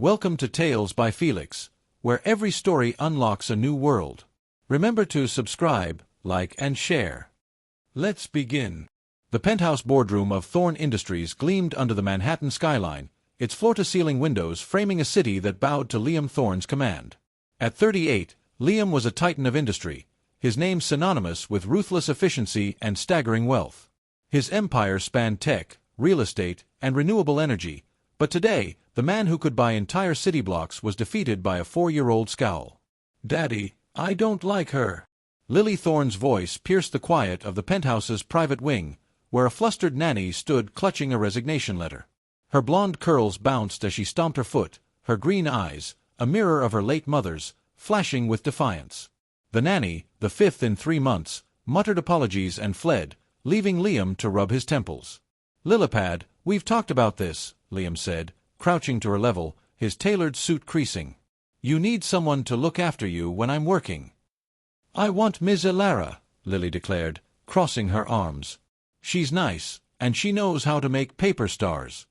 Welcome to Tales by Felix, where every story unlocks a new world. Remember to subscribe, like, and share. Let's begin. The penthouse boardroom of Thorne Industries gleamed under the Manhattan skyline, its floor-to-ceiling windows framing a city that bowed to Liam Thorne's command. At 38, Liam was a titan of industry, his name synonymous with ruthless efficiency and staggering wealth. His empire spanned tech, real estate, and renewable energy, but today, the man who could buy entire city blocks was defeated by a 4-year-old scowl. "Daddy, I don't like her." Lily Thorne's voice pierced the quiet of the penthouse's private wing, where a flustered nanny stood clutching a resignation letter. Her blonde curls bounced as she stomped her foot, her green eyes, a mirror of her late mother's, flashing with defiance. The nanny, the fifth in 3 months, muttered apologies and fled, leaving Liam to rub his temples. "Lilipad, we've talked about this," Liam said, crouching to her level, his tailored suit creasing. "You need someone to look after you when I'm working." "I want Ms. Elara," Lily declared, crossing her arms. "She's nice, and she knows how to make paper stars."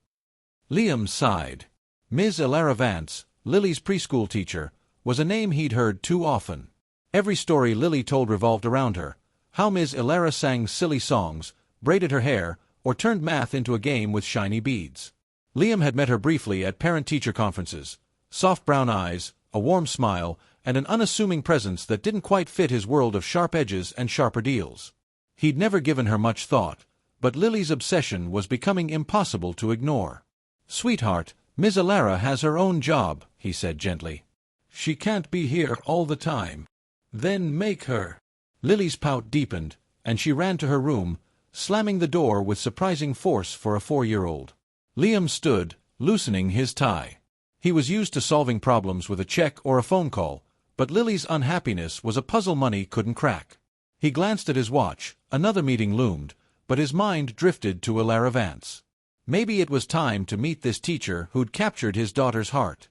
Liam sighed. Ms. Elara Vance, Lily's preschool teacher, was a name he'd heard too often. Every story Lily told revolved around her, how Ms. Elara sang silly songs, braided her hair, or turned math into a game with shiny beads. Liam had met her briefly at parent-teacher conferences. Soft brown eyes, a warm smile, and an unassuming presence that didn't quite fit his world of sharp edges and sharper deals. He'd never given her much thought, but Lily's obsession was becoming impossible to ignore. "Sweetheart, Ms. Elara has her own job," he said gently. "She can't be here all the time." "Then make her." Lily's pout deepened, and she ran to her room, slamming the door with surprising force for a 4-year-old. Liam stood, loosening his tie. He was used to solving problems with a check or a phone call, but Lily's unhappiness was a puzzle money couldn't crack. He glanced at his watch, another meeting loomed, but his mind drifted to Elara Vance. Maybe it was time to meet this teacher who'd captured his daughter's heart.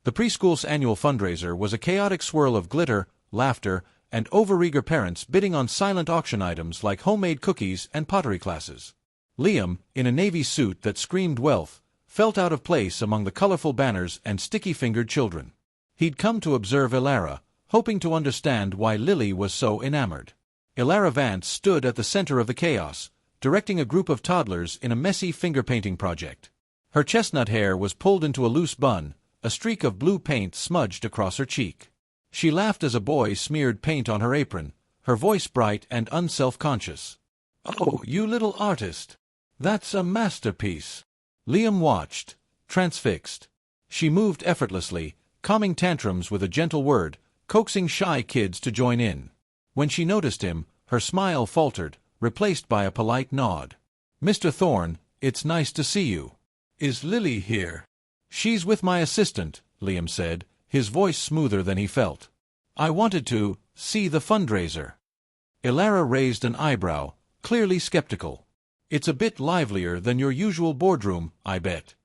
The preschool's annual fundraiser was a chaotic swirl of glitter, laughter, and overeager parents bidding on silent auction items like homemade cookies and pottery classes. Liam, in a navy suit that screamed wealth, felt out of place among the colorful banners and sticky-fingered children. He'd come to observe Elara, hoping to understand why Lily was so enamored. Elara Vance stood at the center of the chaos, directing a group of toddlers in a messy finger-painting project. Her chestnut hair was pulled into a loose bun, a streak of blue paint smudged across her cheek. She laughed as a boy smeared paint on her apron, her voice bright and unself-conscious. "Oh, you little artist! That's a masterpiece!" Liam watched, transfixed. She moved effortlessly, calming tantrums with a gentle word, coaxing shy kids to join in. When she noticed him, her smile faltered, replaced by a polite nod. "Mr. Thorne, it's nice to see you. Is Lily here?" "She's with my assistant," Liam said, his voice smoother than he felt. "I wanted to see the fundraiser." Elara raised an eyebrow, clearly skeptical. "It's a bit livelier than your usual boardroom, I bet."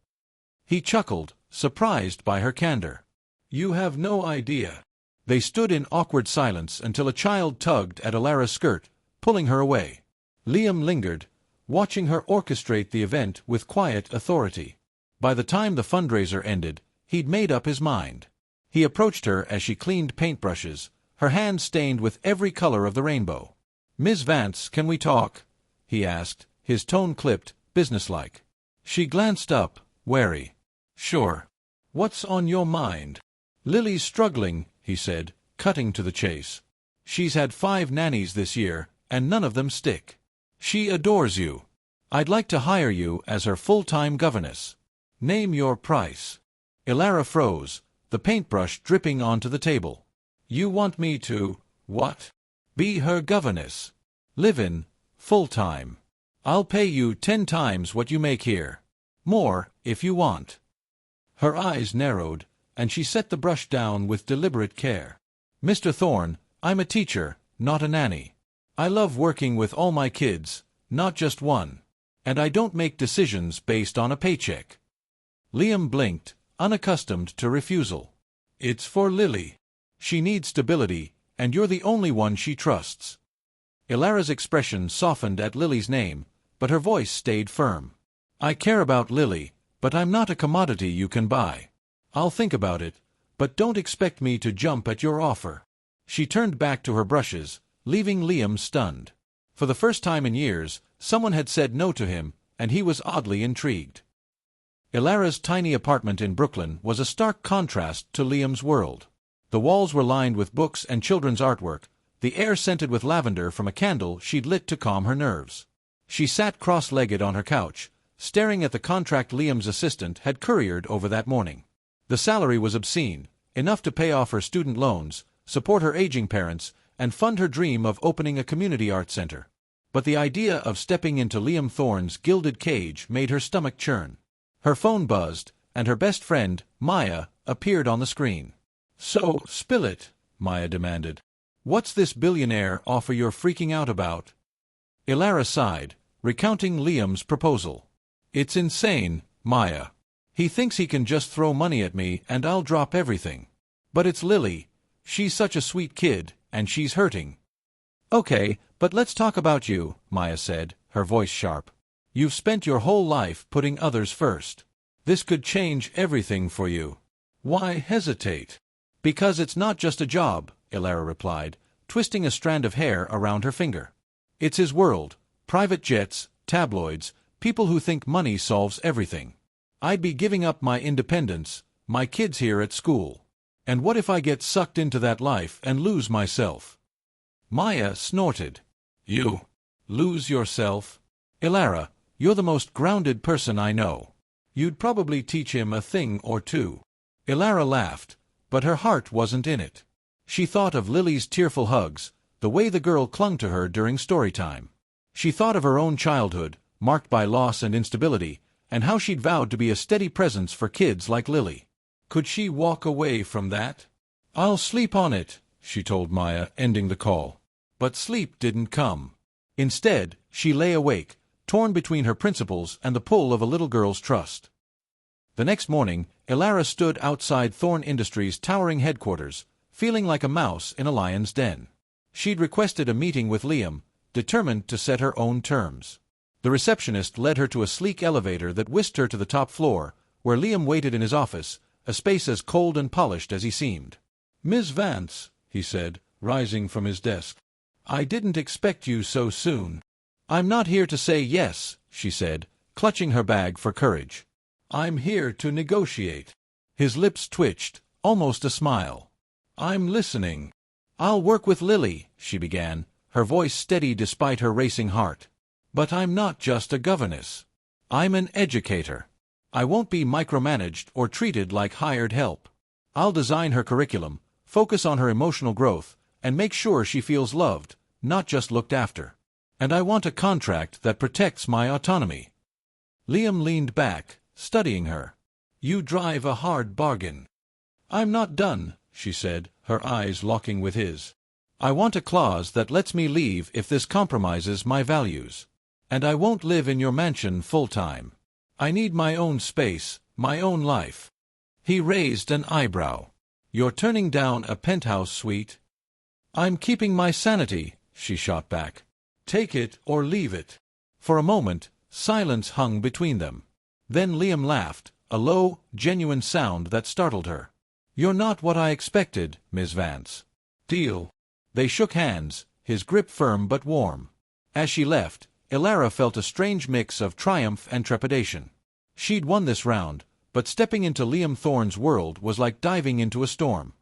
He chuckled, surprised by her candor. "You have no idea." They stood in awkward silence until a child tugged at Elara's skirt, pulling her away. Liam lingered, watching her orchestrate the event with quiet authority. By the time the fundraiser ended, he'd made up his mind. He approached her as she cleaned paintbrushes, her hands stained with every color of the rainbow. "Ms. Vance, can we talk?" he asked, his tone clipped, businesslike. She glanced up, wary. "Sure. What's on your mind?" "Lily's struggling," he said, cutting to the chase. "She's had 5 nannies this year, and none of them stick. She adores you. I'd like to hire you as her full-time governess. Name your price." Elara froze, the paintbrush dripping onto the table. "You want me to, what?" "Be her governess. Live in, full-time. I'll pay you 10 times what you make here. More, if you want." Her eyes narrowed, and she set the brush down with deliberate care. "Mr. Thorne, I'm a teacher, not a nanny. I love working with all my kids, not just one. And I don't make decisions based on a paycheck." Liam blinked, unaccustomed to refusal. "It's for Lily. She needs stability, and you're the only one she trusts." Elara's expression softened at Lily's name, but her voice stayed firm. "I care about Lily, but I'm not a commodity you can buy. I'll think about it, but don't expect me to jump at your offer." She turned back to her brushes, leaving Liam stunned. For the first time in years, someone had said no to him, and he was oddly intrigued. Ilara's tiny apartment in Brooklyn was a stark contrast to Liam's world. The walls were lined with books and children's artwork, the air scented with lavender from a candle she'd lit to calm her nerves. She sat cross-legged on her couch, staring at the contract Liam's assistant had couriered over that morning. The salary was obscene, enough to pay off her student loans, support her aging parents, and fund her dream of opening a community art center. But the idea of stepping into Liam Thorne's gilded cage made her stomach churn. Her phone buzzed, and her best friend, Maya, appeared on the screen. "So, spill it," Maya demanded. "What's this billionaire offer you're freaking out about?" Ilara sighed, recounting Liam's proposal. "It's insane, Maya. He thinks he can just throw money at me and I'll drop everything. But it's Lily. She's such a sweet kid, and she's hurting." "Okay, but let's talk about you," Maya said, her voice sharp. "You've spent your whole life putting others first. This could change everything for you. Why hesitate?" "Because it's not just a job," Ilara replied, twisting a strand of hair around her finger. "It's his world. Private jets, tabloids, people who think money solves everything. I'd be giving up my independence, my kids here at school. And what if I get sucked into that life and lose myself?" Maya snorted. "You lose yourself? Ilara, you're the most grounded person I know. You'd probably teach him a thing or two." Ilara laughed, but her heart wasn't in it. She thought of Lily's tearful hugs, the way the girl clung to her during story time. She thought of her own childhood, marked by loss and instability, and how she'd vowed to be a steady presence for kids like Lily. Could she walk away from that? "I'll sleep on it," she told Maya, ending the call. But sleep didn't come. Instead, she lay awake, torn between her principles and the pull of a little girl's trust. The next morning, Ilara stood outside Thorne Industries' towering headquarters, feeling like a mouse in a lion's den. She'd requested a meeting with Liam, determined to set her own terms. The receptionist led her to a sleek elevator that whisked her to the top floor, where Liam waited in his office, a space as cold and polished as he seemed. "Ms. Vance," he said, rising from his desk. "I didn't expect you so soon." "I'm not here to say yes," she said, clutching her bag for courage. "I'm here to negotiate." His lips twitched, almost a smile. "I'm listening." "I'll work with Lily," she began, her voice steady despite her racing heart. "But I'm not just a governess. I'm an educator. I won't be micromanaged or treated like hired help. I'll design her curriculum, focus on her emotional growth, and make sure she feels loved, not just looked after. And I want a contract that protects my autonomy." Liam leaned back, studying her. "You drive a hard bargain." "I'm not done," she said, her eyes locking with his. "I want a clause that lets me leave if this compromises my values. And I won't live in your mansion full-time. I need my own space, my own life." He raised an eyebrow. "You're turning down a penthouse suite?" "I'm keeping my sanity," she shot back. "Take it or leave it." For a moment, silence hung between them. Then Liam laughed, a low, genuine sound that startled her. "You're not what I expected, Ms. Vance." "Deal." They shook hands, his grip firm but warm. As she left, Ilara felt a strange mix of triumph and trepidation. She'd won this round, but stepping into Liam Thorne's world was like diving into a storm.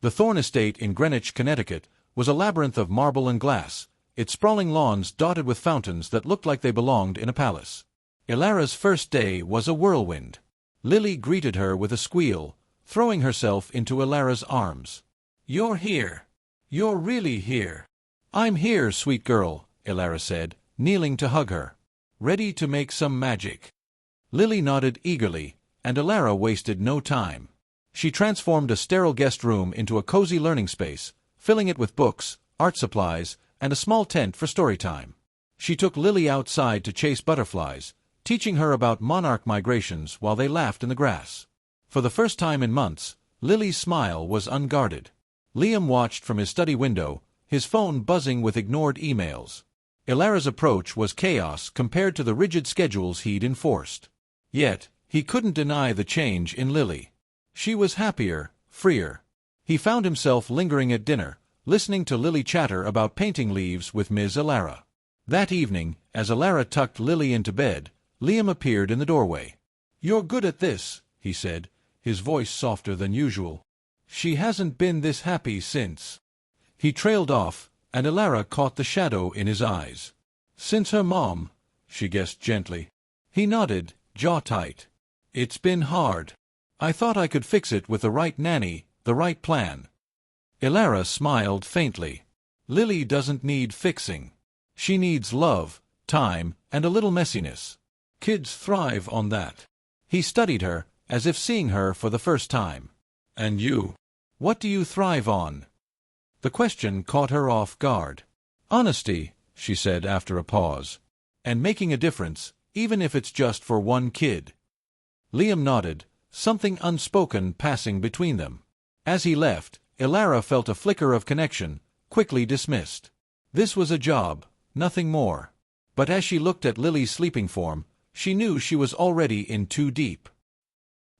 The Thorne estate in Greenwich, Connecticut, was a labyrinth of marble and glass, its sprawling lawns dotted with fountains that looked like they belonged in a palace. Ilara's first day was a whirlwind. Lily greeted her with a squeal, throwing herself into Ilara's arms. "You're here. You're really here." "I'm here, sweet girl," Ilara said, kneeling to hug her. "Ready to make some magic." Lily nodded eagerly, and Ilara wasted no time. She transformed a sterile guest room into a cozy learning space, filling it with books, art supplies, and a small tent for story time. She took Lily outside to chase butterflies, teaching her about monarch migrations while they laughed in the grass. For the first time in months, Lily's smile was unguarded. Liam watched from his study window, his phone buzzing with ignored emails. Ilara's approach was chaos compared to the rigid schedules he'd enforced. Yet, he couldn't deny the change in Lily. She was happier, freer. He found himself lingering at dinner, listening to Lily chatter about painting leaves with Ms. Alara. That evening, as Alara tucked Lily into bed, Liam appeared in the doorway. "You're good at this," he said, his voice softer than usual. "She hasn't been this happy since." He trailed off, and Alara caught the shadow in his eyes. "Since her mom," she guessed gently. He nodded, jaw tight. "It's been hard. I thought I could fix it with the right nanny, the right plan." Alara smiled faintly. "Lily doesn't need fixing. She needs love, time, and a little messiness. Kids thrive on that." He studied her, as if seeing her for the first time. "And you? What do you thrive on?" The question caught her off guard. "Honesty," she said after a pause. "And making a difference, even if it's just for one kid." Liam nodded, something unspoken passing between them. As he left, Alara felt a flicker of connection, quickly dismissed. This was a job, nothing more. But as she looked at Lily's sleeping form, she knew she was already in too deep.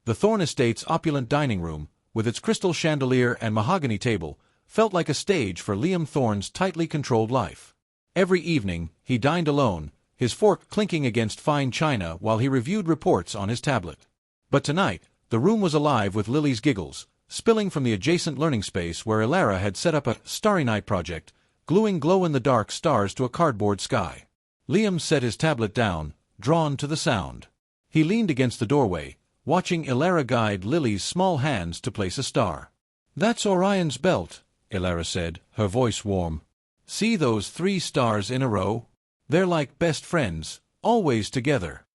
The Thorne estate's opulent dining room, with its crystal chandelier and mahogany table, felt like a stage for Liam Thorne's tightly controlled life. Every evening, he dined alone, his fork clinking against fine china while he reviewed reports on his tablet. But tonight, the room was alive with Lily's giggles, spilling from the adjacent learning space where Alara had set up a Starry Night project, gluing glow-in-the-dark stars to a cardboard sky. Liam set his tablet down, drawn to the sound. He leaned against the doorway, watching Alara guide Lily's small hands to place a star. "That's Orion's belt," Alara said, her voice warm. "See those 3 stars in a row? They're like best friends, always together."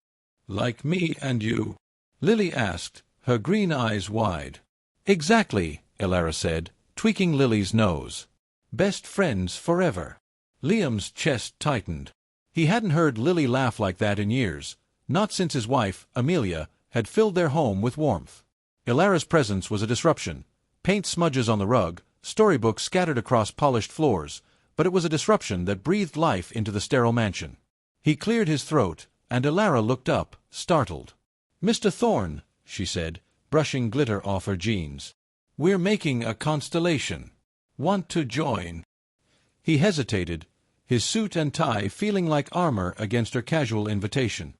"Like me and you?" Lily asked, her green eyes wide. "Exactly," Alara said, tweaking Lily's nose. "Best friends forever." Liam's chest tightened. He hadn't heard Lily laugh like that in years, not since his wife, Amelia, had filled their home with warmth. Alara's presence was a disruption. Paint smudges on the rug, storybooks scattered across polished floors, but it was a disruption that breathed life into the sterile mansion. He cleared his throat, and Alara looked up, startled. "Mr. Thorne," she said, brushing glitter off her jeans. "We're making a constellation. Want to join?" He hesitated, his suit and tie feeling like armor against her casual invitation.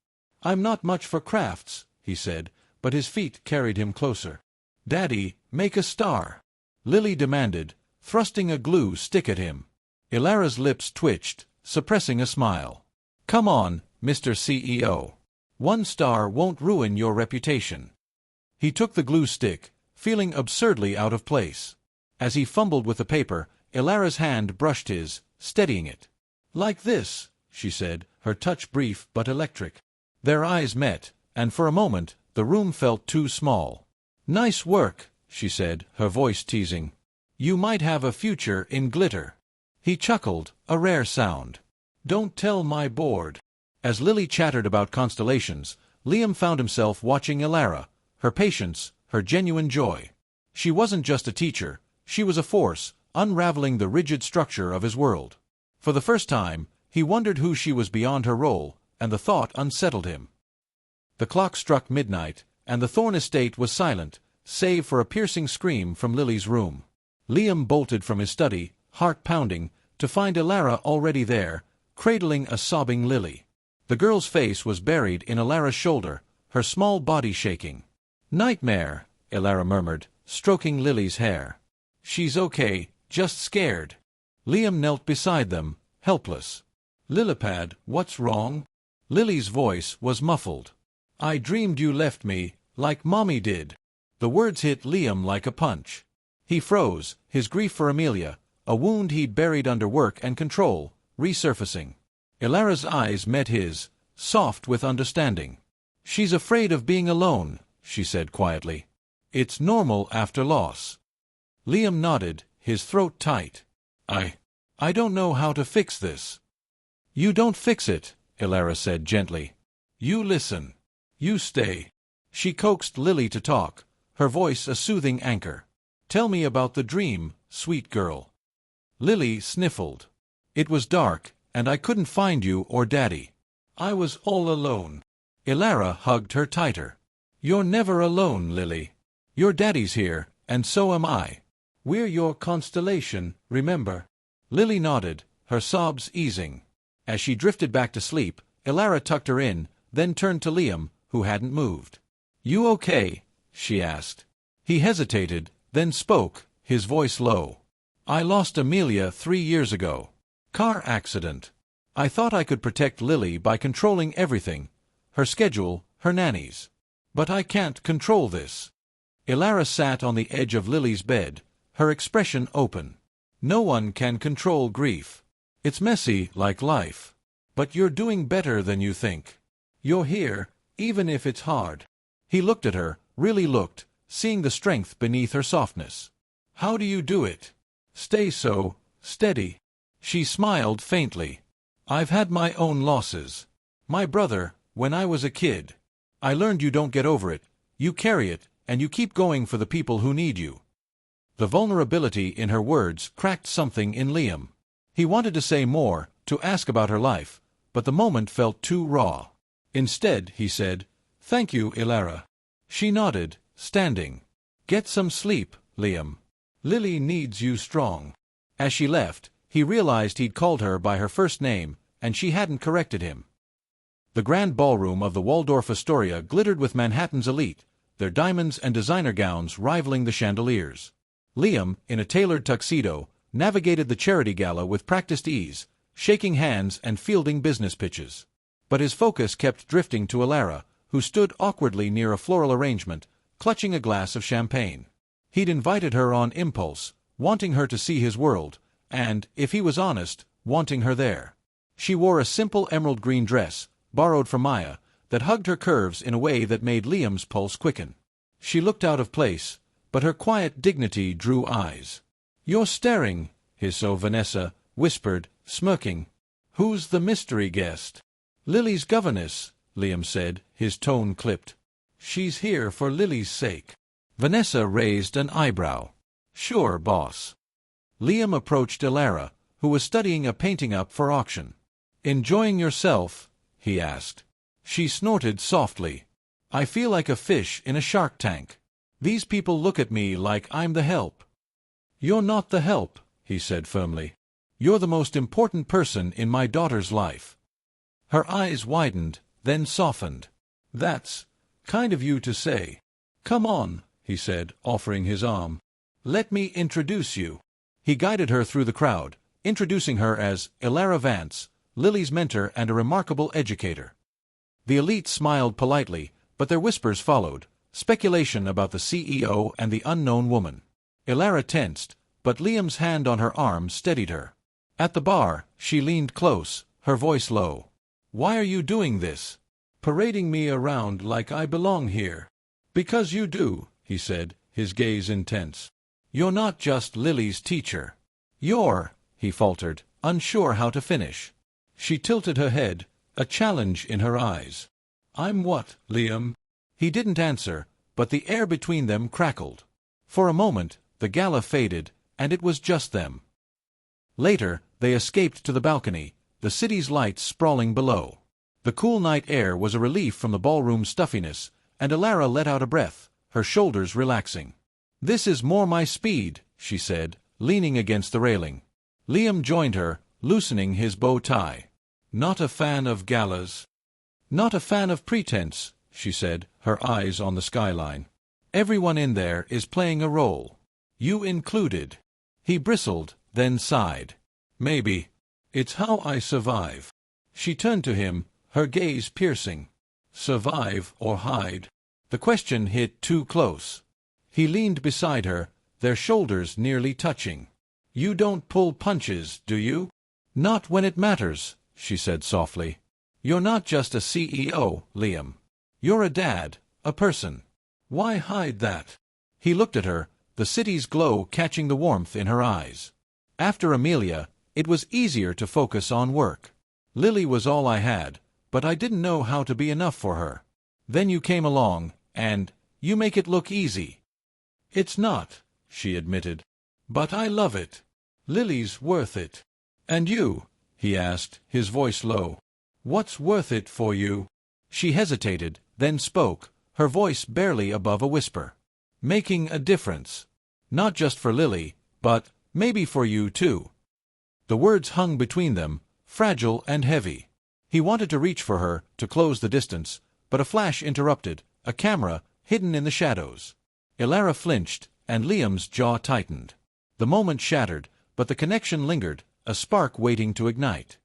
"I'm not much for crafts," he said, but his feet carried him closer. "Daddy, make a star," Lily demanded, thrusting a glue stick at him. Alara's lips twitched, suppressing a smile. "Come on, Mr. CEO. One star won't ruin your reputation." He took the glue stick, feeling absurdly out of place. As he fumbled with the paper, Alara's hand brushed his, steadying it. "Like this," she said, her touch brief but electric. Their eyes met, and for a moment, the room felt too small. "Nice work," she said, her voice teasing. "You might have a future in glitter." He chuckled, a rare sound. "Don't tell my board." As Lily chattered about constellations, Liam found himself watching Alara, her patience, her genuine joy. She wasn't just a teacher, she was a force, unraveling the rigid structure of his world. For the first time, he wondered who she was beyond her role, and the thought unsettled him. The clock struck midnight, and the Thorne estate was silent, save for a piercing scream from Lily's room. Liam bolted from his study, heart pounding, to find Alara already there, cradling a sobbing Lily. The girl's face was buried in Alara's shoulder, her small body shaking. "Nightmare," Alara murmured, stroking Lily's hair. "She's okay, just scared." Liam knelt beside them, helpless. "Lilipad, what's wrong?" Lily's voice was muffled. "I dreamed you left me, like Mommy did." The words hit Liam like a punch. He froze, his grief for Amelia, a wound he'd buried under work and control, resurfacing. Alara's eyes met his, soft with understanding. "She's afraid of being alone," she said quietly. "It's normal after loss." Liam nodded, his throat tight. I don't know how to fix this." "You don't fix it," Alara said gently. "You listen. You stay." She coaxed Lily to talk, her voice a soothing anchor. "Tell me about the dream, sweet girl." Lily sniffled. "It was dark, and I couldn't find you or Daddy. I was all alone." Alara hugged her tighter. "You're never alone, Lily. Your daddy's here, and so am I. We're your constellation, remember? Lily nodded, her sobs easing. As she drifted back to sleep, Elara tucked her in, then turned to Liam, who hadn't moved. You okay? She asked. He hesitated, then spoke, his voice low. I lost Amelia 3 years ago. Car accident. I thought I could protect Lily by controlling everything, her schedule, her nannies. But I can't control this. Elara sat on the edge of Lily's bed, her expression open. No one can control grief. It's messy, like life. But you're doing better than you think. You're here, even if it's hard. He looked at her, really looked, seeing the strength beneath her softness. How do you do it? Stay so steady. She smiled faintly. I've had my own losses. My brother, when I was a kid. I learned you don't get over it, you carry it, and you keep going for the people who need you. The vulnerability in her words cracked something in Liam. He wanted to say more, to ask about her life, but the moment felt too raw. Instead, he said, Thank you, Elara. She nodded, standing. Get some sleep, Liam. Lily needs you strong. As she left, he realized he'd called her by her first name, and she hadn't corrected him. The grand ballroom of the Waldorf Astoria glittered with Manhattan's elite, their diamonds and designer gowns rivaling the chandeliers. Liam, in a tailored tuxedo, navigated the charity gala with practiced ease, shaking hands and fielding business pitches. But his focus kept drifting to Elara, who stood awkwardly near a floral arrangement, clutching a glass of champagne. He'd invited her on impulse, wanting her to see his world, and, if he was honest, wanting her there. She wore a simple emerald green dress, borrowed from Maya, that hugged her curves in a way that made Liam's pulse quicken. She looked out of place, but her quiet dignity drew eyes. You're staring, Vanessa whispered, smirking. Who's the mystery guest? Lily's governess, Liam said, his tone clipped. She's here for Lily's sake. Vanessa raised an eyebrow. Sure, boss. Liam approached Elara, who was studying a painting up for auction. Enjoying yourself? He asked. She snorted softly. I feel like a fish in a shark tank. These people look at me like I'm the help. You're not the help, he said firmly. You're the most important person in my daughter's life. Her eyes widened, then softened. That's kind of you to say. Come on, he said, offering his arm. Let me introduce you. He guided her through the crowd, introducing her as Elara Vance, Lily's mentor and a remarkable educator. The elite smiled politely, but their whispers followed, speculation about the CEO and the unknown woman. Elara tensed, but Liam's hand on her arm steadied her. At the bar, she leaned close, her voice low. Why are you doing this? Parading me around like I belong here. Because you do, he said, his gaze intense. You're not just Lily's teacher. You're, he faltered, unsure how to finish. She tilted her head, a challenge in her eyes. I'm what, Liam? He didn't answer, but the air between them crackled. For a moment, the gala faded, and it was just them. Later, they escaped to the balcony, the city's lights sprawling below. The cool night air was a relief from the ballroom's stuffiness, and Elara let out a breath, her shoulders relaxing. This is more my speed, she said, leaning against the railing. Liam joined her, loosening his bow tie. Not a fan of galas. Not a fan of pretense, she said, her eyes on the skyline. Everyone in there is playing a role. You included. He bristled, then sighed. Maybe. It's how I survive. She turned to him, her gaze piercing. Survive or hide? The question hit too close. He leaned beside her, their shoulders nearly touching. You don't pull punches, do you? Not when it matters, she said softly. You're not just a CEO, Liam. You're a dad, a person. Why hide that? He looked at her, the city's glow catching the warmth in her eyes. After Amelia, it was easier to focus on work. Lily was all I had, but I didn't know how to be enough for her. Then you came along, and you make it look easy. It's not, she admitted. But I love it. Lily's worth it. And you? He asked, his voice low. What's worth it for you? She hesitated, then spoke, her voice barely above a whisper. Making a difference. Not just for Lily, but maybe for you too. The words hung between them, fragile and heavy. He wanted to reach for her, to close the distance, but a flash interrupted, a camera, hidden in the shadows. Elara flinched, and Liam's jaw tightened. The moment shattered, but the connection lingered, a spark waiting to ignite.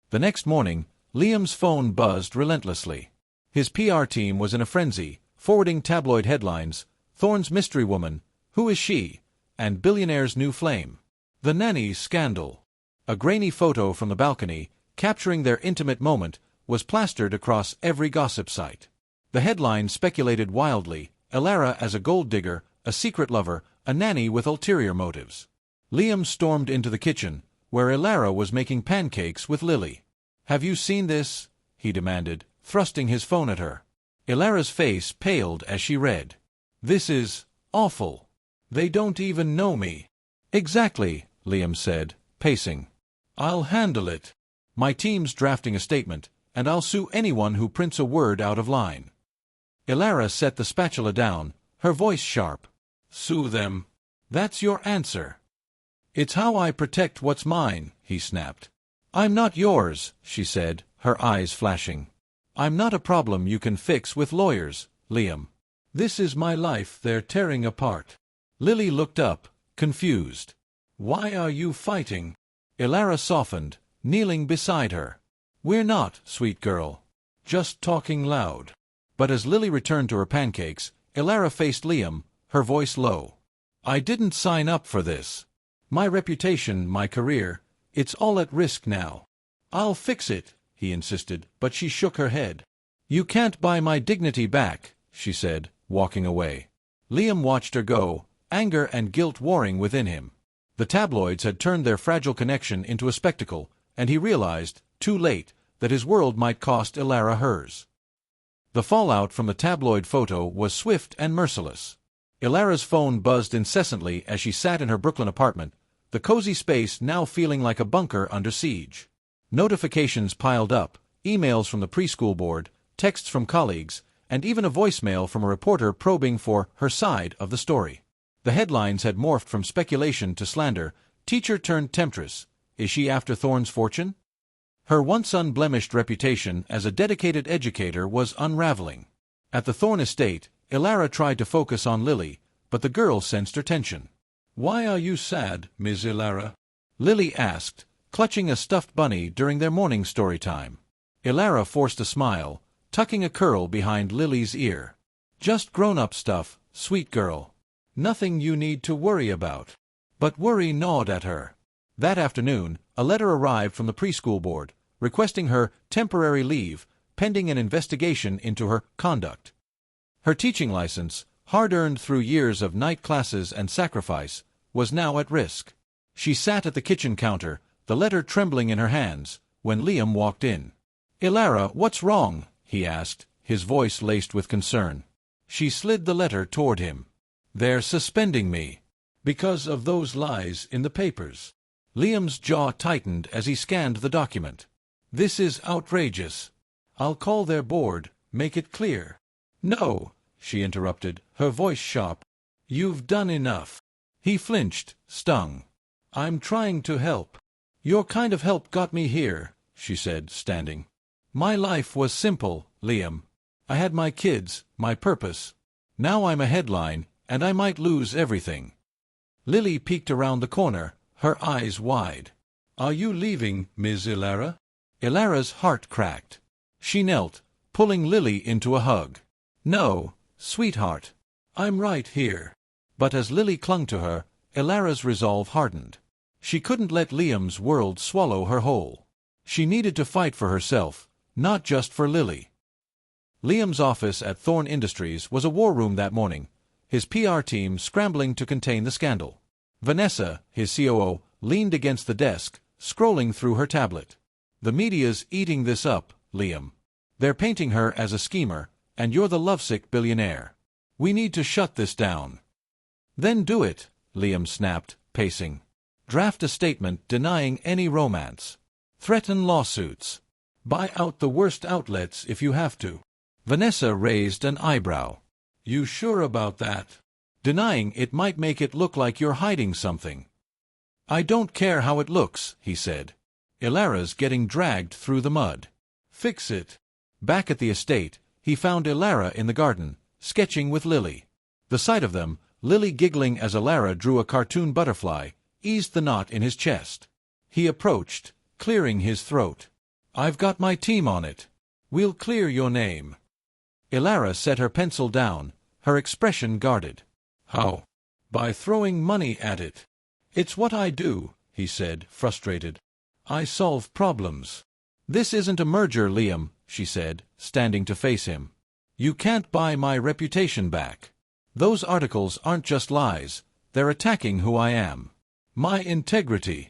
The next morning, Liam's phone buzzed relentlessly. His PR team was in a frenzy, forwarding tabloid headlines, Thorne's mystery woman, who is she, and Billionaire's new flame. The nanny scandal. A grainy photo from the balcony, capturing their intimate moment, was plastered across every gossip site. The headline speculated wildly, Elara as a gold digger, a secret lover, a nanny with ulterior motives. Liam stormed into the kitchen, where Elara was making pancakes with Lily. "Have you seen this?" he demanded, thrusting his phone at her. Elara's face paled as she read. "This is awful. They don't even know me." "Exactly," Liam said, pacing. "I'll handle it. My team's drafting a statement, and I'll sue anyone who prints a word out of line." Elara set the spatula down, her voice sharp. "Sue them? That's your answer?" "It's how I protect what's mine," he snapped. "I'm not yours," she said, her eyes flashing. "I'm not a problem you can fix with lawyers, Liam. This is my life they're tearing apart." Lily looked up, confused. "Why are you fighting?" Elara softened, kneeling beside her. "We're not, sweet girl. Just talking loud." But as Lily returned to her pancakes, Elara faced Liam, her voice low. "I didn't sign up for this. My reputation, my career, it's all at risk now." "I'll fix it," he insisted, but she shook her head. "You can't buy my dignity back," she said, walking away. Liam watched her go, anger and guilt warring within him. The tabloids had turned their fragile connection into a spectacle, and he realized, too late, that his world might cost Elara hers. The fallout from the tabloid photo was swift and merciless. Elara's phone buzzed incessantly as she sat in her Brooklyn apartment, the cozy space now feeling like a bunker under siege. Notifications piled up, emails from the preschool board, texts from colleagues, and even a voicemail from a reporter probing for her side of the story. The headlines had morphed from speculation to slander. Teacher turned temptress. Is she after Thorne's fortune? Her once unblemished reputation as a dedicated educator was unraveling. At the Thorne estate, Elara tried to focus on Lily, but the girl sensed her tension. "Why are you sad, Miss Elara?" Lily asked, clutching a stuffed bunny during their morning story time. Elara forced a smile, tucking a curl behind Lily's ear. "Just grown-up stuff, sweet girl. Nothing you need to worry about." But worry gnawed at her. That afternoon, a letter arrived from the preschool board, requesting her temporary leave, pending an investigation into her conduct. Her teaching license, hard-earned through years of night classes and sacrifice, was now at risk. She sat at the kitchen counter, the letter trembling in her hands, when Liam walked in. "Elara, what's wrong?" he asked, his voice laced with concern. She slid the letter toward him. "They're suspending me. Because of those lies in the papers." Liam's jaw tightened as he scanned the document. "This is outrageous. I'll call their board, make it clear." "No," she interrupted, her voice sharp. "You've done enough." He flinched, stung. "I'm trying to help." "Your kind of help got me here," she said, standing. "My life was simple, Liam. I had my kids, my purpose. Now I'm a headline, and I might lose everything." Lily peeked around the corner, her eyes wide. "Are you leaving, Miss Elara?" Elara's heart cracked. She knelt, pulling Lily into a hug. "No, sweetheart. I'm right here." But as Lily clung to her, Elara's resolve hardened. She couldn't let Liam's world swallow her whole. She needed to fight for herself, not just for Lily. Liam's office at Thorne Industries was a war room that morning, his PR team scrambling to contain the scandal. Vanessa, his COO, leaned against the desk, scrolling through her tablet. "The media's eating this up, Liam. They're painting her as a schemer, and you're the lovesick billionaire. We need to shut this down." "Then do it," Liam snapped, pacing. "Draft a statement denying any romance. Threaten lawsuits. Buy out the worst outlets if you have to." Vanessa raised an eyebrow. "You sure about that?" Denying it might make it look like you're hiding something. I don't care how it looks, he said. Ilara's getting dragged through the mud. Fix it. Back at the estate, he found Ilara in the garden, sketching with Lily. The sight of them, Lily giggling as Ilara drew a cartoon butterfly, eased the knot in his chest. He approached, clearing his throat. I've got my team on it. We'll clear your name. Ilara set her pencil down, her expression guarded. How? By throwing money at it. It's what I do, he said, frustrated. I solve problems. This isn't a merger, Liam, she said, standing to face him. You can't buy my reputation back. Those articles aren't just lies, they're attacking who I am. My integrity.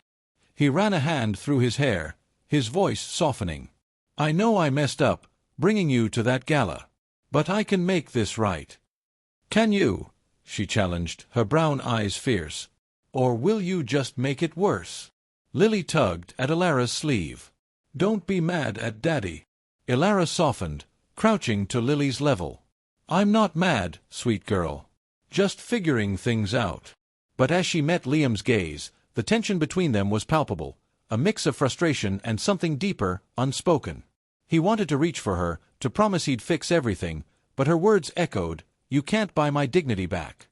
He ran a hand through his hair, his voice softening. I know I messed up, bringing you to that gala. But I can make this right. Can you? She challenged, her brown eyes fierce. Or will you just make it worse? Lily tugged at Ilara's sleeve. Don't be mad at Daddy. Ilara softened, crouching to Lily's level. I'm not mad, sweet girl. Just figuring things out. But as she met Liam's gaze, the tension between them was palpable, a mix of frustration and something deeper, unspoken. He wanted to reach for her, to promise he'd fix everything, but her words echoed, "You can't buy my dignity back."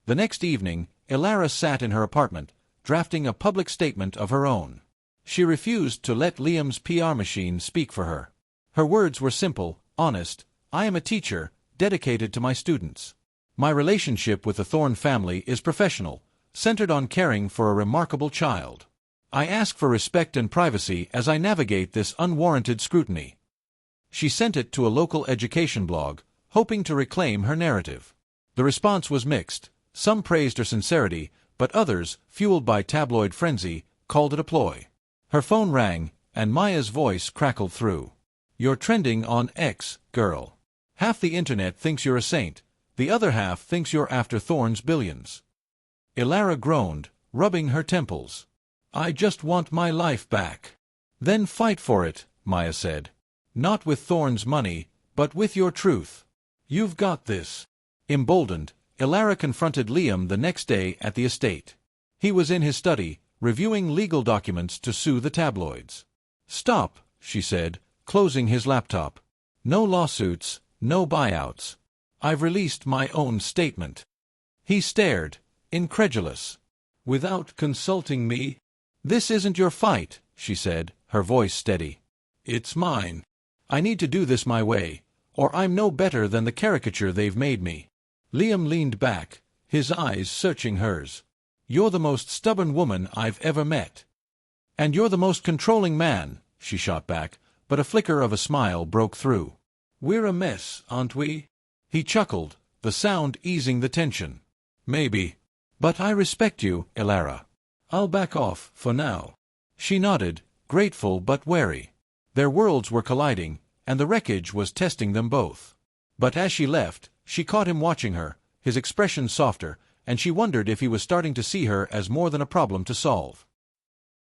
The next evening, Ilara sat in her apartment, drafting a public statement of her own. She refused to let Liam's PR machine speak for her. Her words were simple, honest. I am a teacher, dedicated to my students. My relationship with the Thorne family is professional, centered on caring for a remarkable child. I ask for respect and privacy as I navigate this unwarranted scrutiny. She sent it to a local education blog, hoping to reclaim her narrative. The response was mixed. Some praised her sincerity, but others, fueled by tabloid frenzy, called it a ploy. Her phone rang, and Maya's voice crackled through. You're trending on X, girl. Half the internet thinks you're a saint, the other half thinks you're after Thorne's billions. Ilara groaned, rubbing her temples. I just want my life back. Then fight for it, Maya said. Not with Thorne's money, but with your truth. You've got this. Emboldened, Ilara confronted Liam the next day at the estate. He was in his study, reviewing legal documents to sue the tabloids. Stop, she said, closing his laptop. No lawsuits, no buyouts. I've released my own statement. He stared, incredulous. Without consulting me? This isn't your fight, she said, her voice steady. It's mine. I need to do this my way, or I'm no better than the caricature they've made me. Liam leaned back, his eyes searching hers. You're the most stubborn woman I've ever met. And you're the most controlling man, she shot back, but a flicker of a smile broke through. We're a mess, aren't we? He chuckled, the sound easing the tension. Maybe. But I respect you, Ilara. I'll back off, for now. She nodded, grateful but wary. Their worlds were colliding, and the wreckage was testing them both. But as she left, she caught him watching her, his expression softer, and she wondered if he was starting to see her as more than a problem to solve.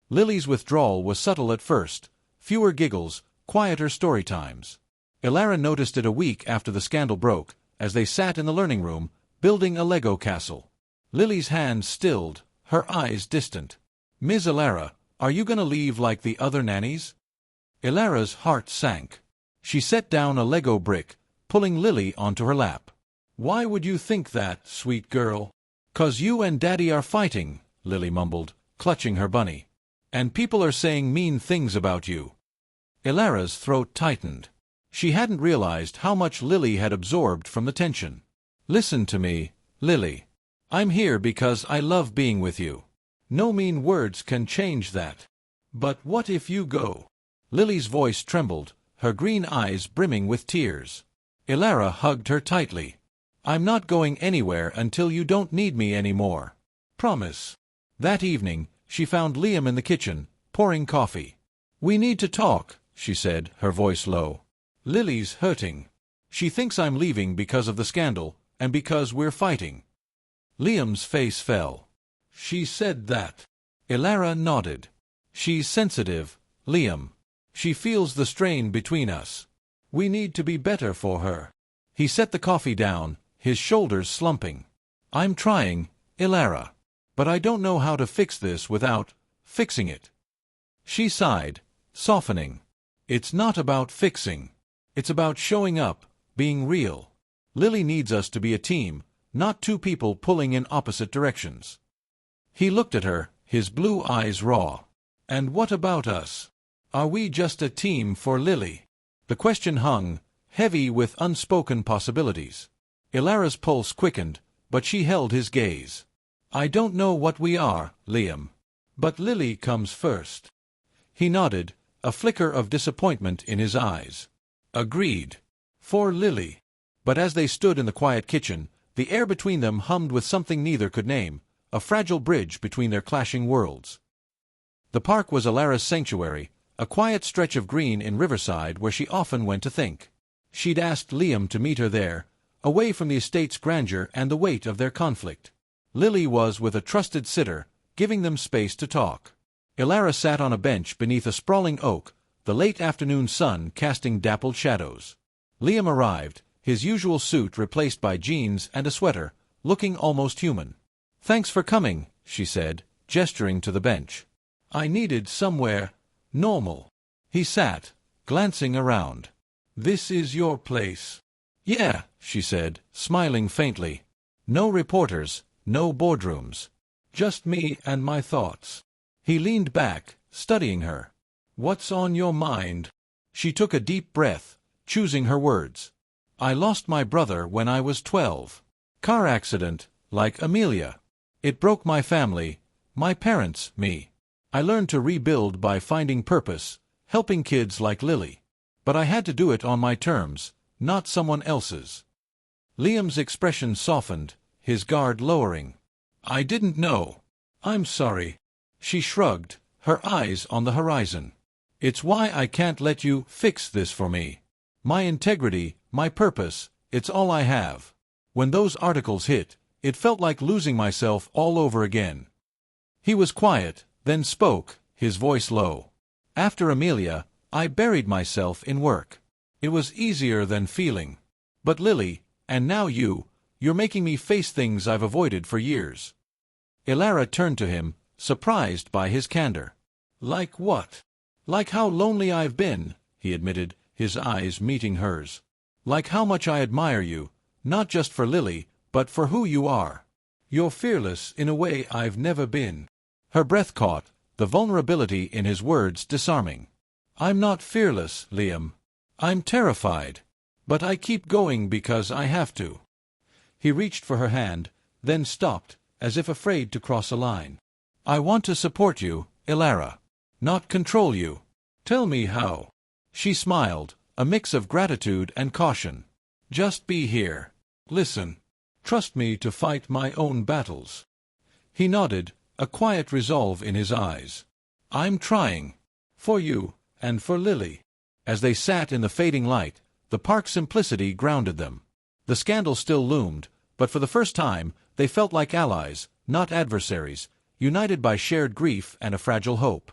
Lily's withdrawal was subtle at first, fewer giggles, quieter story times. Ilara noticed it a week after the scandal broke, as they sat in the learning room, building a Lego castle. Lily's hands stilled, her eyes distant. Ms. Ilara, are you going to leave like the other nannies? Ilara's heart sank. She set down a Lego brick, pulling Lily onto her lap. Why would you think that, sweet girl? 'Cause you and Daddy are fighting, Lily mumbled, clutching her bunny. And people are saying mean things about you. Ilara's throat tightened. She hadn't realized how much Lily had absorbed from the tension. Listen to me, Lily. I'm here because I love being with you. No mean words can change that. But what if you go? Lily's voice trembled, her green eyes brimming with tears. Ilara hugged her tightly. I'm not going anywhere until you don't need me anymore. Promise. That evening, she found Liam in the kitchen, pouring coffee. We need to talk, she said, her voice low. Lily's hurting. She thinks I'm leaving because of the scandal, and because we're fighting. Liam's face fell. She said that. Ilara nodded. She's sensitive, Liam. She feels the strain between us. We need to be better for her. He set the coffee down, his shoulders slumping. I'm trying, Ilara. But I don't know how to fix this without fixing it. She sighed, softening. It's not about fixing. It's about showing up, being real. Lily needs us to be a team, not two people pulling in opposite directions. He looked at her, his blue eyes raw. And what about us? Are we just a team for Lily? The question hung, heavy with unspoken possibilities. Ilara's pulse quickened, but she held his gaze. I don't know what we are, Liam. But Lily comes first. He nodded, a flicker of disappointment in his eyes. Agreed. For Lily. But as they stood in the quiet kitchen, the air between them hummed with something neither could name, a fragile bridge between their clashing worlds. The park was Ilara's sanctuary, a quiet stretch of green in Riverside where she often went to think. She'd asked Liam to meet her there, away from the estate's grandeur and the weight of their conflict. Lily was with a trusted sitter, giving them space to talk. Ilara sat on a bench beneath a sprawling oak, the late afternoon sun casting dappled shadows. Liam arrived, his usual suit replaced by jeans and a sweater, looking almost human. Thanks for coming, she said, gesturing to the bench. I needed somewhere normal. He sat, glancing around. This is your place. Yeah, she said, smiling faintly. No reporters, no boardrooms. Just me and my thoughts. He leaned back, studying her. What's on your mind? She took a deep breath, choosing her words. I lost my brother when I was 12. Car accident, like Amelia. It broke my family, my parents, me. I learned to rebuild by finding purpose, helping kids like Lily. But I had to do it on my terms, not someone else's. Liam's expression softened, his guard lowering. I didn't know. I'm sorry. She shrugged, her eyes on the horizon. It's why I can't let you fix this for me. My integrity, my purpose, it's all I have. When those articles hit, it felt like losing myself all over again. He was quiet, then spoke, his voice low. After Amelia, I buried myself in work. It was easier than feeling. But Lily, and now you're making me face things I've avoided for years. Ilara turned to him, surprised by his candor. Like what? Like how lonely I've been, he admitted, his eyes meeting hers. Like how much I admire you, not just for Lily, but for who you are. You're fearless in a way I've never been. Her breath caught, the vulnerability in his words disarming. I'm not fearless, Liam. I'm terrified. But I keep going because I have to. He reached for her hand, then stopped, as if afraid to cross a line. I want to support you, Ilara. Not control you. Tell me how. She smiled, a mix of gratitude and caution. Just be here. Listen. Trust me to fight my own battles. He nodded, a quiet resolve in his eyes. I'm trying. For you, and for Lily. As they sat in the fading light, the park's simplicity grounded them. The scandal still loomed, but for the first time, they felt like allies, not adversaries, united by shared grief and a fragile hope.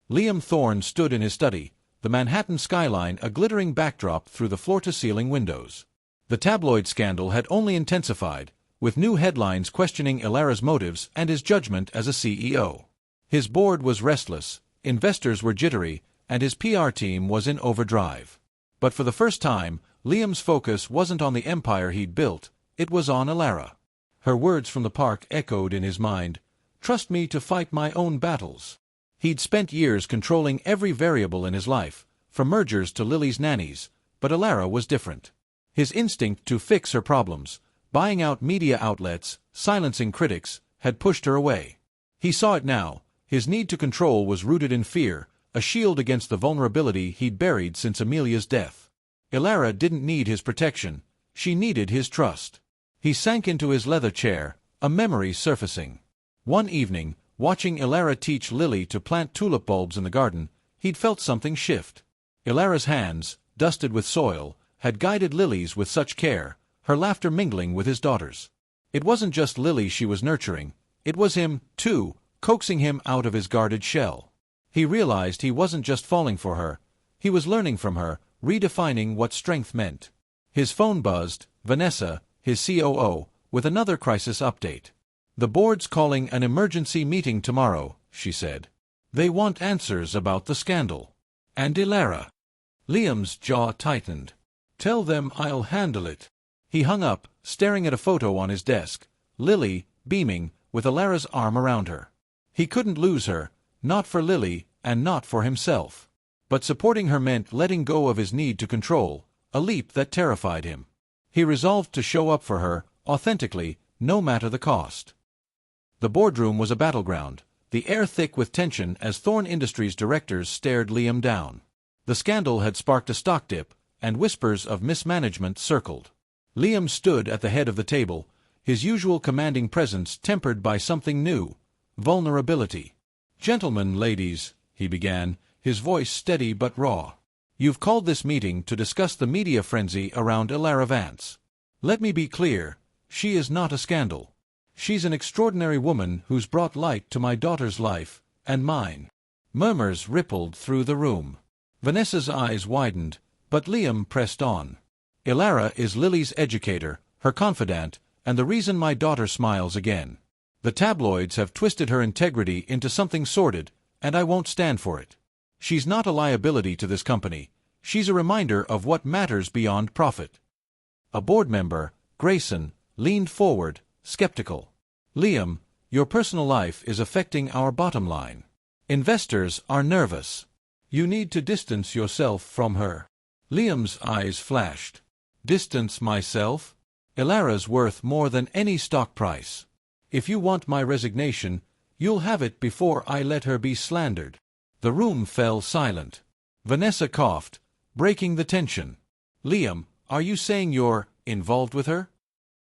Liam Thorne stood in his study, the Manhattan skyline a glittering backdrop through the floor-to-ceiling windows. The tabloid scandal had only intensified, with new headlines questioning Ilara's motives and his judgment as a CEO. His board was restless, investors were jittery, and his PR team was in overdrive. But for the first time, Liam's focus wasn't on the empire he'd built, it was on Ilara. Her words from the park echoed in his mind, "Trust me to fight my own battles." He'd spent years controlling every variable in his life, from mergers to Lily's nannies, but Ilara was different. His instinct to fix her problems, buying out media outlets, silencing critics, had pushed her away. He saw it now. His need to control was rooted in fear, a shield against the vulnerability he'd buried since Amelia's death. Ilara didn't need his protection, she needed his trust. He sank into his leather chair, a memory surfacing. One evening, watching Ilara teach Lily to plant tulip bulbs in the garden, he'd felt something shift. Ilara's hands, dusted with soil, had guided Lily's with such care, her laughter mingling with his daughter's. It wasn't just Lily she was nurturing, it was him, too, coaxing him out of his guarded shell. He realized he wasn't just falling for her, he was learning from her, redefining what strength meant. His phone buzzed. Vanessa, his COO, with another crisis update. "The board's calling an emergency meeting tomorrow," she said. "They want answers about the scandal." "And Ilara?" Liam's jaw tightened. "Tell them I'll handle it." He hung up, staring at a photo on his desk, Lily, beaming, with Ilara's arm around her. He couldn't lose her, not for Lily, and not for himself. But supporting her meant letting go of his need to control, a leap that terrified him. He resolved to show up for her, authentically, no matter the cost. The boardroom was a battleground, the air thick with tension as Thorne Industries directors stared Liam down. The scandal had sparked a stock dip, and whispers of mismanagement circled. Liam stood at the head of the table, his usual commanding presence tempered by something new, vulnerability. "Gentlemen, ladies," he began, his voice steady but raw. "You've called this meeting to discuss the media frenzy around Ilara Vance. Let me be clear, she is not a scandal. She's an extraordinary woman who's brought light to my daughter's life, and mine." Murmurs rippled through the room. Vanessa's eyes widened, but Liam pressed on. "Ilara is Lily's educator, her confidant, and the reason my daughter smiles again. The tabloids have twisted her integrity into something sordid, and I won't stand for it. She's not a liability to this company. She's a reminder of what matters beyond profit." A board member, Grayson, leaned forward, skeptical. "Liam, your personal life is affecting our bottom line. Investors are nervous. You need to distance yourself from her." Liam's eyes flashed. "Distance myself? Ilara's worth more than any stock price. If you want my resignation, you'll have it before I let her be slandered." The room fell silent. Vanessa coughed, breaking the tension. "Liam, are you saying you're involved with her?"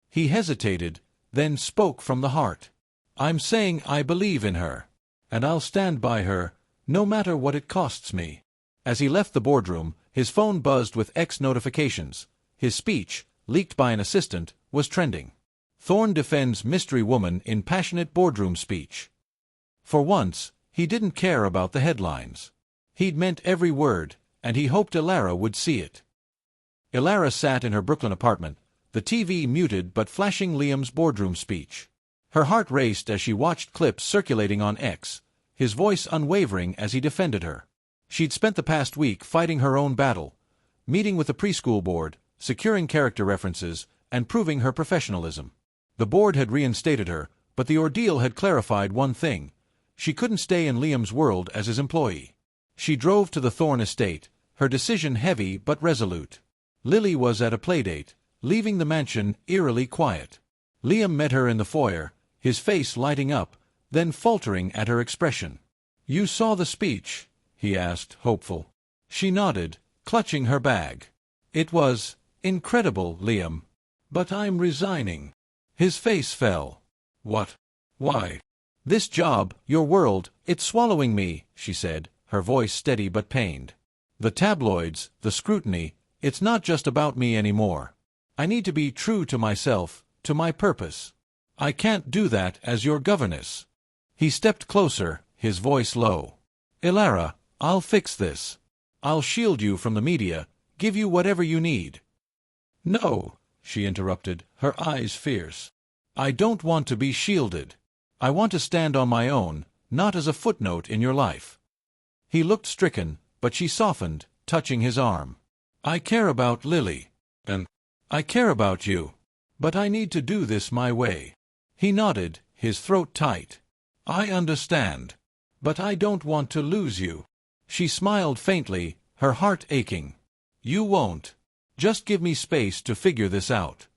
He hesitated, then spoke from the heart. "I'm saying I believe in her. And I'll stand by her, no matter what it costs me." As he left the boardroom, his phone buzzed with X notifications. His speech, leaked by an assistant, was trending. Thorne defends mystery woman in passionate boardroom speech. For once, he didn't care about the headlines. He'd meant every word, and he hoped Ilara would see it. Ilara sat in her Brooklyn apartment, the TV muted but flashing Liam's boardroom speech. Her heart raced as she watched clips circulating on X, his voice unwavering as he defended her. She'd spent the past week fighting her own battle, meeting with the preschool board, securing character references, and proving her professionalism. The board had reinstated her, but the ordeal had clarified one thing. She couldn't stay in Liam's world as his employee. She drove to the Thorne estate, her decision heavy but resolute. Lily was at a playdate, leaving the mansion eerily quiet. Liam met her in the foyer, his face lighting up, then faltering at her expression. "You saw the speech?" he asked, hopeful. She nodded, clutching her bag. "It was incredible, Liam. But I'm resigning." His face fell. "What? Why?" "This job, your world, it's swallowing me," she said, her voice steady but pained. "The tabloids, the scrutiny, it's not just about me anymore. I need to be true to myself, to my purpose. I can't do that as your governess." He stepped closer, his voice low. "Ilara, I'll fix this. I'll shield you from the media, give you whatever you need." "No," she interrupted, her eyes fierce. "I don't want to be shielded. I want to stand on my own, not as a footnote in your life." He looked stricken, but she softened, touching his arm. "I care about Lily. And I care about you. But I need to do this my way." He nodded, his throat tight. "I understand. But I don't want to lose you." She smiled faintly, her heart aching. "You won't. Just give me space to figure this out."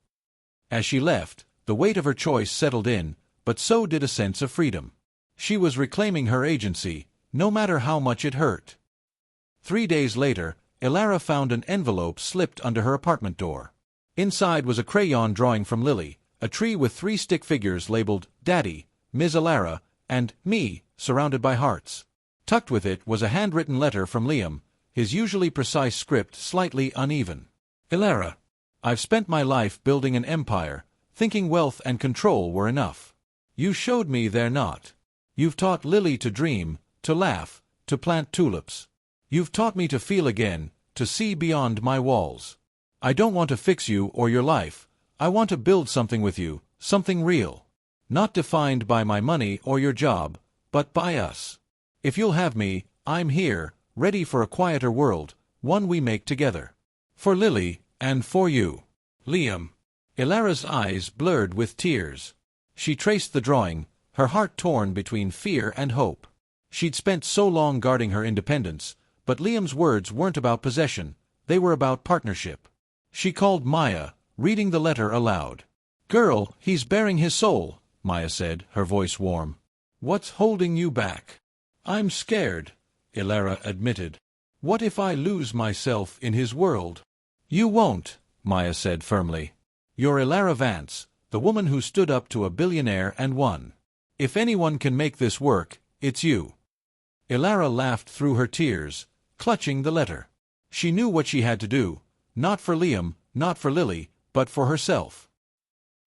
As she left, the weight of her choice settled in, but so did a sense of freedom. She was reclaiming her agency, no matter how much it hurt. 3 days later, Ilara found an envelope slipped under her apartment door. Inside was a crayon drawing from Lily, a tree with 3 stick figures labeled Daddy, Ms. Ilara, and Me, surrounded by hearts. Tucked with it was a handwritten letter from Liam, his usually precise script slightly uneven. "Ilara, I've spent my life building an empire, thinking wealth and control were enough. You showed me they're not. You've taught Lily to dream, to laugh, to plant tulips. You've taught me to feel again, to see beyond my walls. I don't want to fix you or your life. I want to build something with you, Something real. Not defined by my money or your job, but by us. If you'll have me, I'm here, ready for a quieter world, one we make together. For Lily, and for you. Liam. Ilara's eyes blurred with tears. She traced the drawing, her heart torn between fear and hope. She'd spent so long guarding her independence, but Liam's words weren't about possession, they were about partnership. She called Maya, reading the letter aloud. "Girl, he's bearing his soul," Maya said, her voice warm. "What's holding you back?" "I'm scared," Ilara admitted. "What if I lose myself in his world?" "You won't," Maya said firmly. "You're Ilara Vance, the woman who stood up to a billionaire and won. If anyone can make this work, it's you." Ilara laughed through her tears, clutching the letter. She knew what she had to do, not for Liam, not for Lily, but for herself.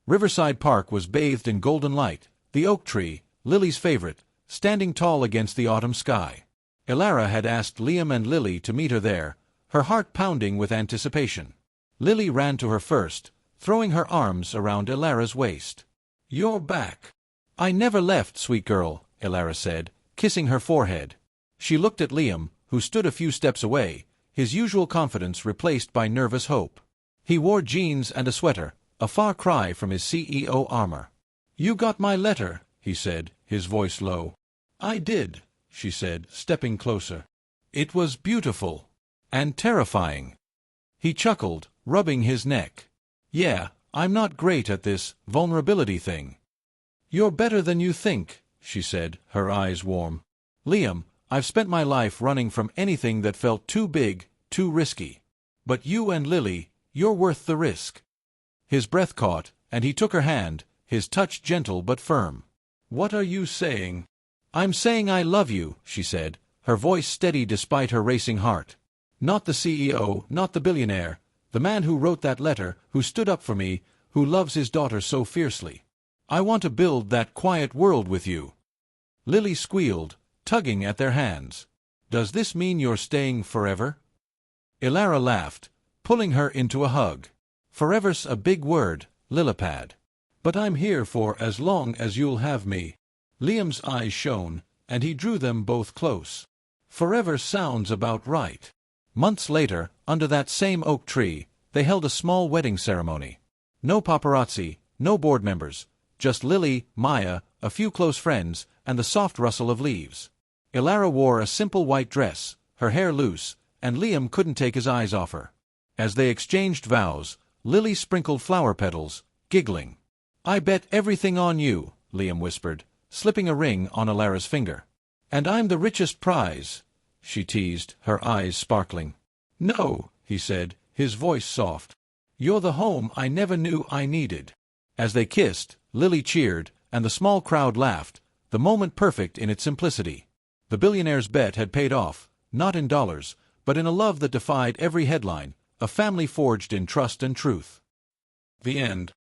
Riverside Park was bathed in golden light, the oak tree, Lily's favorite, standing tall against the autumn sky. Ilara had asked Liam and Lily to meet her there, her heart pounding with anticipation. Lily ran to her first, throwing her arms around Ilara's waist. "You're back." "I never left, sweet girl," Ilara said, kissing her forehead. She looked at Liam, who stood a few steps away, his usual confidence replaced by nervous hope. He wore jeans and a sweater, a far cry from his CEO armor. "You got my letter," he said, his voice low. "I did," she said, stepping closer. "It was beautiful. And terrifying." He chuckled, rubbing his neck. "Yeah, I'm not great at this vulnerability thing." "You're better than you think," she said, her eyes warm. "Liam, I've spent my life running from anything that felt too big, too risky. But you and Lily, you're worth the risk." His breath caught, and he took her hand, his touch gentle but firm. "What are you saying?" "I'm saying I love you," she said, her voice steady despite her racing heart. "Not the CEO, not the billionaire, the man who wrote that letter, who stood up for me, who loves his daughter so fiercely. I want to build that quiet world with you." Lily squealed, tugging at their hands. "Does this mean you're staying forever?" Ilara laughed, pulling her into a hug. "Forever's a big word, Lillipad. But I'm here for as long as you'll have me." Liam's eyes shone, and he drew them both close. "Forever sounds about right." Months later, under that same oak tree, they held a small wedding ceremony. No paparazzi, no board members, just Lily, Maya, a few close friends, and the soft rustle of leaves. Ilara wore a simple white dress, her hair loose, and Liam couldn't take his eyes off her. As they exchanged vows, Lily sprinkled flower petals, giggling. "I bet everything on you," Liam whispered, slipping a ring on Ilara's finger. "And I'm the richest prize," she teased, her eyes sparkling. "No," he said, his voice soft. "You're the home I never knew I needed." As they kissed, Lily cheered, and the small crowd laughed, the moment perfect in its simplicity. The billionaire's bet had paid off, not in dollars, but in a love that defied every headline, a family forged in trust and truth. The end.